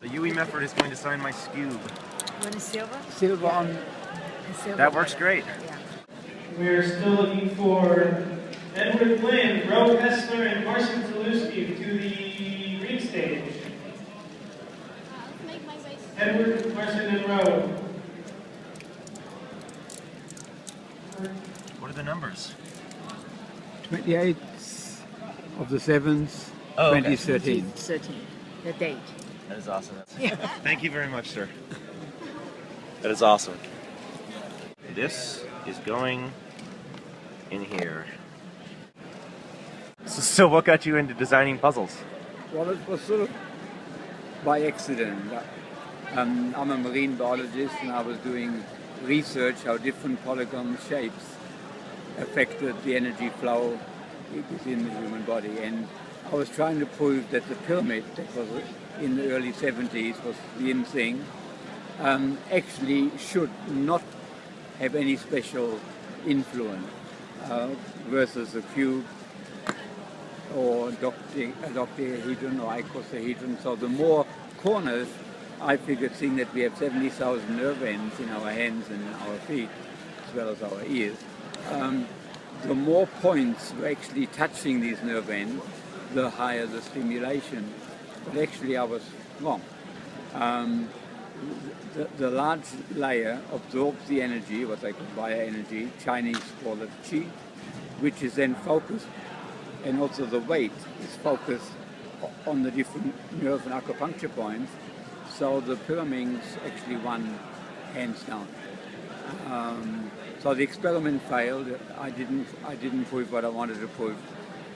Uwe Meffert is going to sign my Scoob. You want a silver? Silver on. Silver. That works great. Yeah. We're still looking for Edward Flynn, Ro Kessler, and Marcin Zalewski to the ring stage. Edward, Marcin, and Ro. What are the numbers? 28th of the 7th, Oh, okay. 2013. 13, the date. That is awesome. Yeah. Thank you very much, sir. That is awesome. This is going in here. So what got you into designing puzzles? Well, it was sort of by accident. I'm a marine biologist and I was doing research how different polygon shapes affected the energy flow within the human body. And I was trying to prove that the pyramid that was in the early 70s was the in thing, actually should not have any special influence versus a cube or doctahedron or icosahedron. So the more corners, I figured, seeing that we have 70,000 nerve ends in our hands and our feet, as well as our ears, the more points were actually touching these nerve ends, the higher the stimulation. But actually I was wrong. The large layer absorbs the energy, what they call bioenergy, Chinese call it qi, which is then focused, and also the weight is focused on the different nerve and acupuncture points. So the pyramid's actually won hands down. So the experiment failed. I didn't prove what I wanted to prove,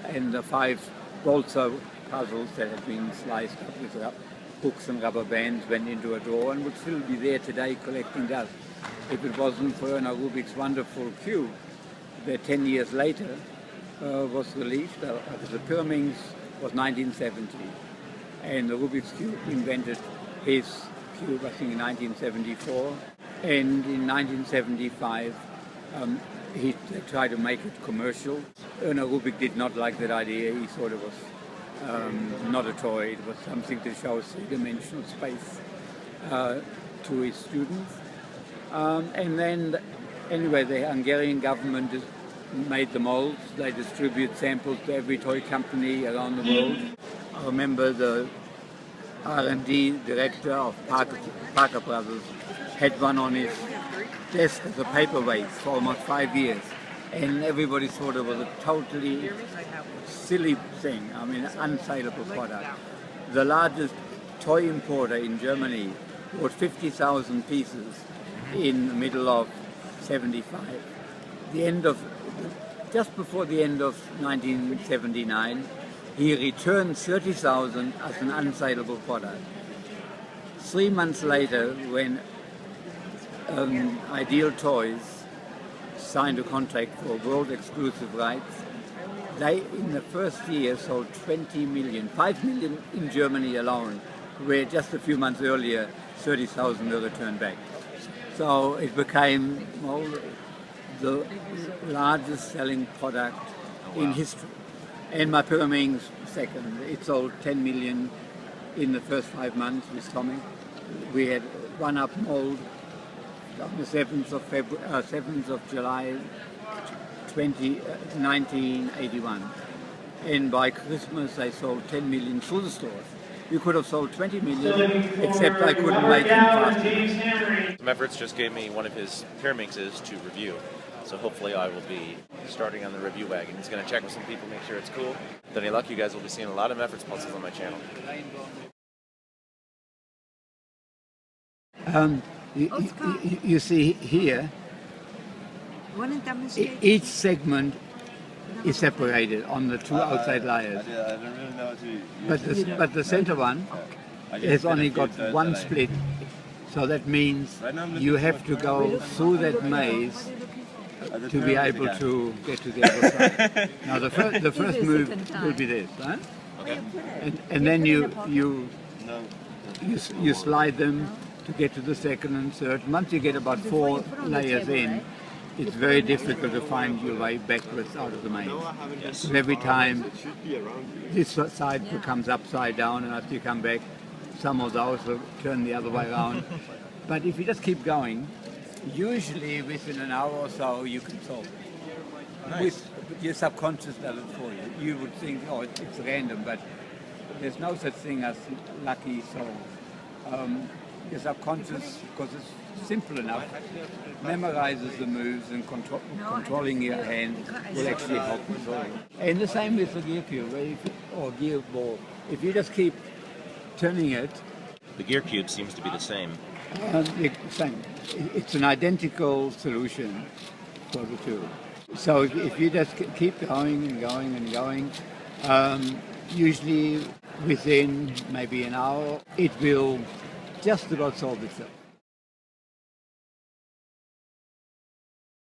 and the 5 bolster puzzles that had been sliced up with hooks and rubber bands went into a drawer and would still be there today collecting dust. If it wasn't for Rubik's wonderful cube that 10 years later was released. The pyramid was 1970, and the Rubik's cube invented his cube, I think, in 1974, and in 1975 he tried to make it commercial. Rubik did not like that idea. He thought it was not a toy, it was something to show three-dimensional space to his students. And then, anyway, the Hungarian government made the molds. They distribute samples to every toy company around the world. I remember the R&D director of Parker Brothers had one on his desk as a paperweight for almost 5 years. And everybody thought it was a totally silly thing, I mean, unsaleable product. The largest toy importer in Germany bought 50,000 pieces in the middle of 75. Just before the end of 1979, he returned 30,000 as an unsaleable product. 3 months later, when Ideal Toys signed a contract for world exclusive rights, they, in the first year, sold 20 million, 5 million in Germany alone, where just a few months earlier, 30,000 were returned back. So it became, well, the largest selling product in history. And my pyramid's second. It sold 10 million in the first 5 months with Tommy. We had one up mold on the 7th of July 1981. And by Christmas they sold 10 million through the stores. We could have sold 20 million, except I couldn't make them faster. Meffert's just gave me one of his pyramids to review. So hopefully I will be starting on the review wagon. He's going to check with some people, make sure it's cool. With any luck, you guys will be seeing a lot of Meffert's puzzles on my channel. You see here, each segment is separated on the 2 outside layers. But the center one has only got 1 split. So that means you have to go through that maze to be able to get to the other side. Now the first move will be this, right? Okay. And then you slide them to get to the second and third. Once you get about 4 layers in, it's very difficult to find your way backwards out of the maze. Yes. Every time this side becomes upside down, and after you come back, Some of those will turn the other way around. But if you just keep going, usually within an hour or so you can solve it. Nice. With your subconscious does it for you. You would think, oh, it's random, but there's no such thing as lucky solve. Your subconscious, because it's simple enough, memorizes the moves and controlling your hand will actually help you solve it. And the same with the gear cube or gear ball. If you just keep turning it, The gear cube seems to be the same. same. It's an identical solution for the two. So if you just keep going and going and going, usually within maybe an hour, it will just about solve itself.